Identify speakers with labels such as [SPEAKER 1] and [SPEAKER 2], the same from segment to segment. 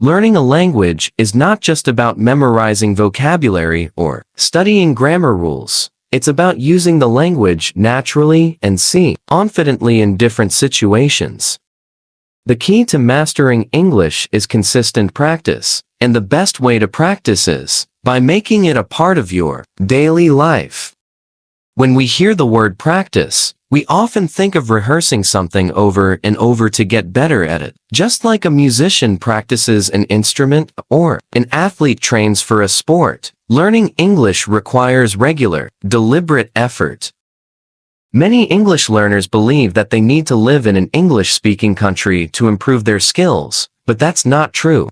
[SPEAKER 1] Learning a language is not just about memorizing vocabulary or studying grammar rules. It's about using the language naturally and confidently in different situations. The key to mastering English is consistent practice, and the best way to practice is by making it a part of your daily life. When we hear the word practice, we often think of rehearsing something over and over to get better at it, just like a musician practices an instrument or an athlete trains for a sport. Learning English requires regular, deliberate effort. Many English learners believe that they need to live in an English-speaking country to improve their skills, but that's not true.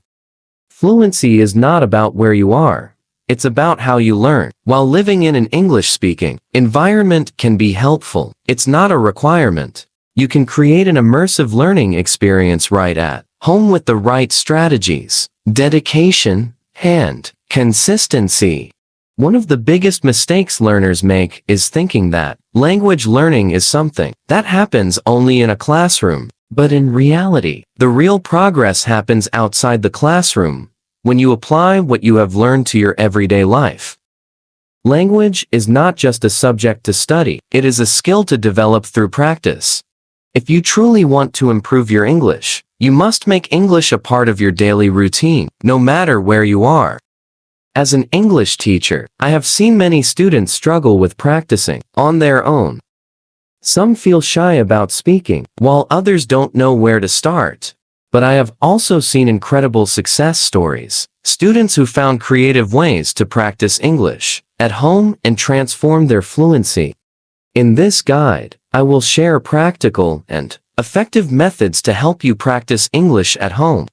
[SPEAKER 1] Fluency is not about where you are. It's about how you learn. While living in an English-speaking environment can be helpful, it's not a requirement. You can create an immersive learning experience right at home with the right strategies, dedication, and consistency. One of the biggest mistakes learners make is thinking that language learning is something that happens only in a classroom. But in reality, the real progress happens outside the classroom, when you apply what you have learned to your everyday life. Language is not just a subject to study, it is a skill to develop through practice. If you truly want to improve your English, you must make English a part of your daily routine, no matter where you are. As an English teacher, I have seen many students struggle with practicing on their own. Some feel shy about speaking, while others don't know where to start. But I have also seen incredible success stories. Students who found creative ways to practice English at home and transform their fluency. In this guide, I will share practical and effective methods to help you practice English at home,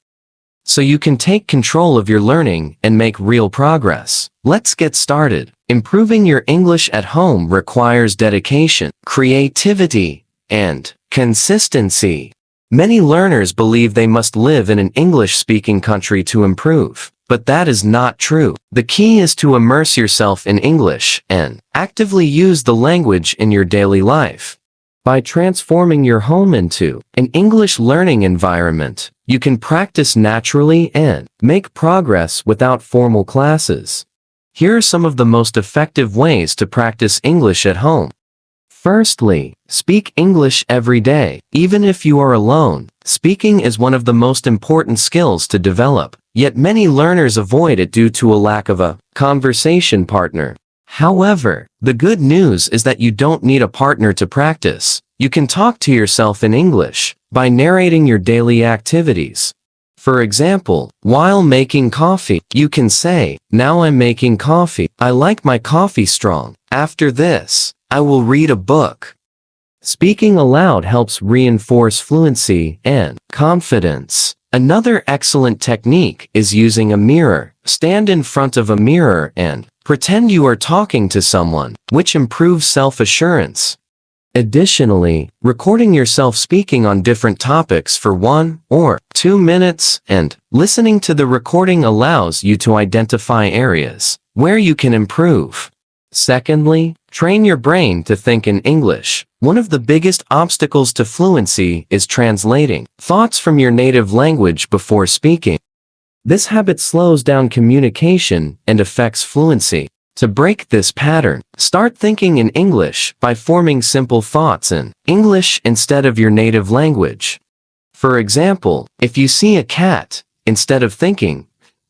[SPEAKER 1] so you can take control of your learning and make real progress. Let's get started. Improving your English at home requires dedication, creativity, and consistency. Many learners believe they must live in an English-speaking country to improve, but that is not true. The key is to immerse yourself in English and actively use the language in your daily life. By transforming your home into an English learning environment, you can practice naturally and make progress without formal classes. Here are some of the most effective ways to practice English at home. Firstly, speak English every day. Even if you are alone, speaking is one of the most important skills to develop, yet many learners avoid it due to a lack of a conversation partner. However, the good news is that you don't need a partner to practice. You can talk to yourself in English by narrating your daily activities. For example, while making coffee, you can say, "Now I'm making coffee. I like my coffee strong. After this, I will read a book." Speaking aloud helps reinforce fluency and confidence. Another excellent technique is using a mirror. Stand in front of a mirror and pretend you are talking to someone, which improves self-assurance. Additionally, recording yourself speaking on different topics for 1 or 2 minutes and listening to the recording allows you to identify areas where you can improve. Secondly, train your brain to think in English. One of the biggest obstacles to fluency is translating thoughts from your native language before speaking. This habit slows down communication and affects fluency. To break this pattern, start thinking in English by forming simple thoughts in English instead of your native language. For example, if you see a cat, instead of thinking,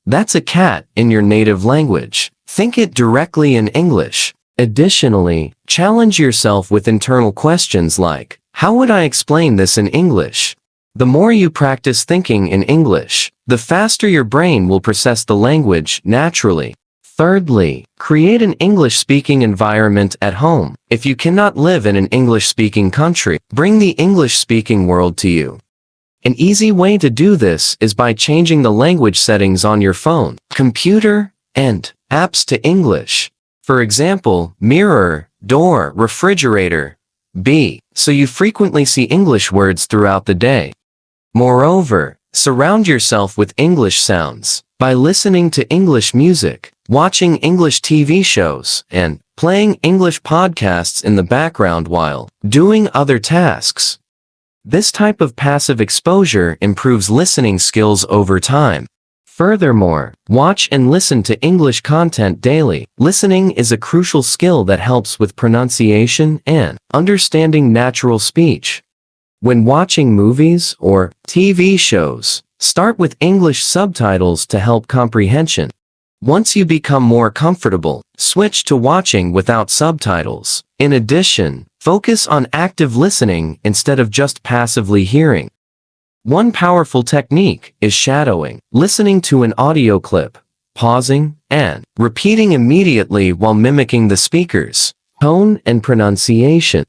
[SPEAKER 1] "That's a cat," in your native language, think it directly in English. Additionally, challenge yourself with internal questions like, "How would I explain this in English?" The more you practice thinking in English, the faster your brain will process the language naturally. Thirdly, create an English-speaking environment at home. If you cannot live in an English-speaking country, bring the English-speaking world to you. An easy way to do this is by changing the language settings on your phone, computer, and apps to English. For example, mirror, door, refrigerator, so you frequently see English words throughout the day. Moreover, surround yourself with English sounds by listening to English music, watching English TV shows, and playing English podcasts in the background while doing other tasks. This type of passive exposure improves listening skills over time. Furthermore, watch and listen to English content daily. Listening is a crucial skill that helps with pronunciation and understanding natural speech. When watching movies or TV shows, start with English subtitles to help comprehension. Once you become more comfortable, switch to watching without subtitles. In addition, focus on active listening instead of just passively hearing. One powerful technique is shadowing, listening to an audio clip, pausing, and repeating immediately while mimicking the speaker's tone and pronunciation.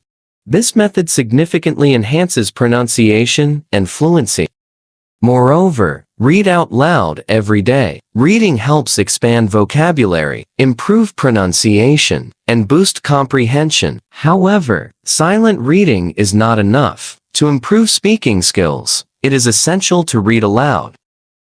[SPEAKER 1] This method significantly enhances pronunciation and fluency. Moreover, read out loud every day. Reading helps expand vocabulary, improve pronunciation, and boost comprehension. However, silent reading is not enough. To improve speaking skills, it is essential to read aloud.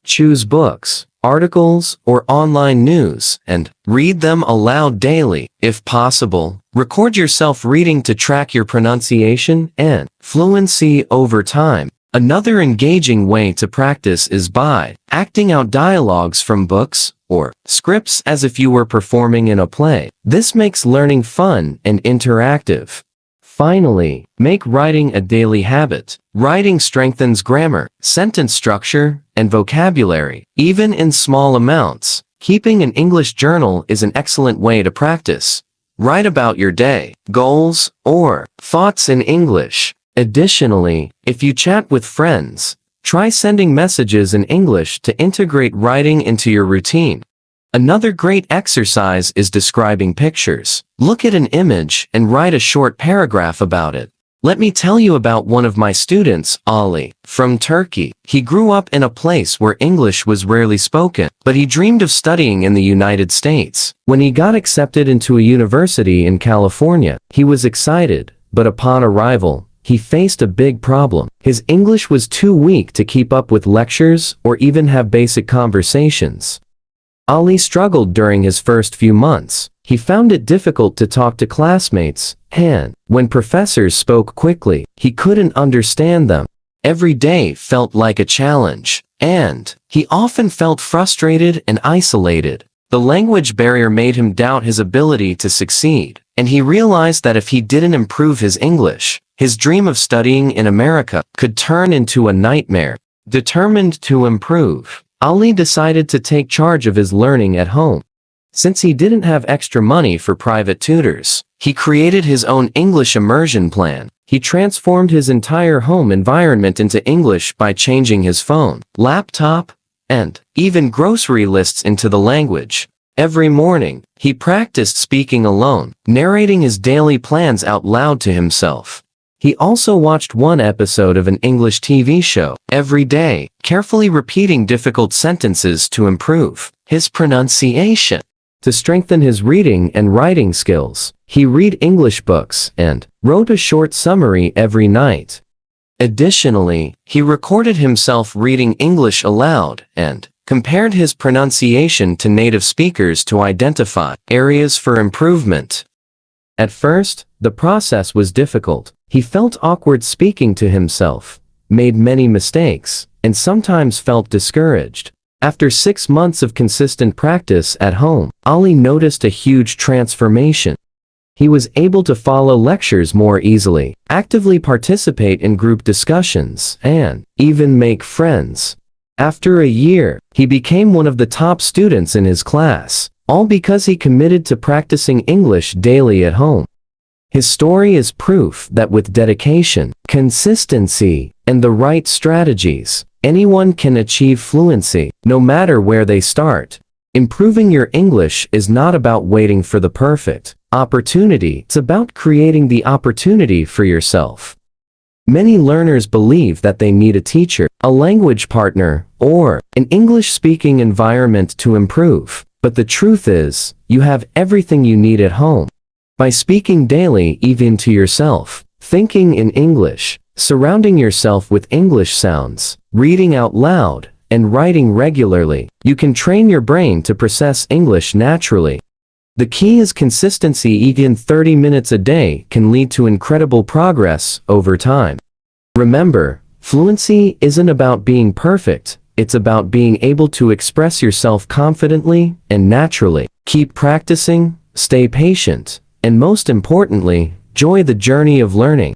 [SPEAKER 1] Choose books, articles, or online news, and read them aloud daily. If possible, record yourself reading to track your pronunciation and fluency over time. Another engaging way to practice is by acting out dialogues from books or scripts as if you were performing in a play. This makes learning fun and interactive. Finally, make writing a daily habit. Writing strengthens grammar, sentence structure, and vocabulary, even in small amounts. Keeping an English journal is an excellent way to practice. Write about your day, goals, or thoughts in English. Additionally, if you chat with friends, try sending messages in English to integrate writing into your routine. Another great exercise is describing pictures. Look at an image and write a short paragraph about it. Let me tell you about one of my students, Ali, from Turkey. He grew up in a place where English was rarely spoken, but he dreamed of studying in the United States. When he got accepted into a university in California, he was excited, but upon arrival, he faced a big problem. His English was too weak to keep up with lectures or even have basic conversations. Ali struggled during his first few months. He found it difficult to talk to classmates, and when professors spoke quickly, he couldn't understand them. Every day felt like a challenge, and he often felt frustrated and isolated. The language barrier made him doubt his ability to succeed, and he realized that if he didn't improve his English, his dream of studying in America could turn into a nightmare. Determined to improve, Ali decided to take charge of his learning at home. Since he didn't have extra money for private tutors, he created his own English immersion plan. He transformed his entire home environment into English by changing his phone, laptop, and even grocery lists into the language. Every morning, he practiced speaking alone, narrating his daily plans out loud to himself. He also watched one episode of an English TV show every day, carefully repeating difficult sentences to improve his pronunciation. To strengthen his reading and writing skills, he read English books and wrote a short summary every night. Additionally, he recorded himself reading English aloud and compared his pronunciation to native speakers to identify areas for improvement. At first, the process was difficult. He felt awkward speaking to himself, made many mistakes, and sometimes felt discouraged. After 6 months of consistent practice at home, Ali noticed a huge transformation. He was able to follow lectures more easily, actively participate in group discussions, and even make friends. After a year, he became one of the top students in his class, all because he committed to practicing English daily at home. His story is proof that with dedication, consistency, and the right strategies, anyone can achieve fluency, no matter where they start. Improving your English is not about waiting for the perfect opportunity. It's about creating the opportunity for yourself. Many learners believe that they need a teacher, a language partner, or an English-speaking environment to improve. But the truth is, you have everything you need at home. By speaking daily even to yourself, thinking in English, surrounding yourself with English sounds, reading out loud, and writing regularly, you can train your brain to process English naturally. The key is consistency. Even 30 minutes a day can lead to incredible progress over time. Remember, fluency isn't about being perfect, It's about being able to express yourself confidently and naturally. Keep practicing, stay patient, and most importantly, enjoy the journey of learning.